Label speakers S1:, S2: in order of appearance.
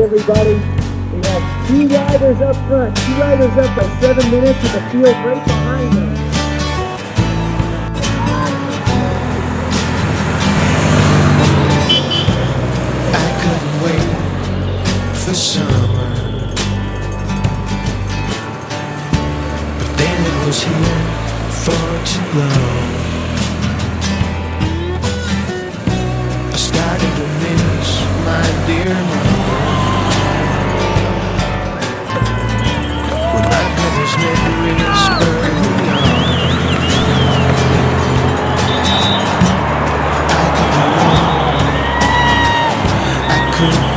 S1: everybody. We have two riders up front, two riders up by 7 minutes with the field right behind them.
S2: I couldn't wait for summer, but then it was here for too long. I started to miss my dear mother, when my brother's memories spurred me on. I couldn't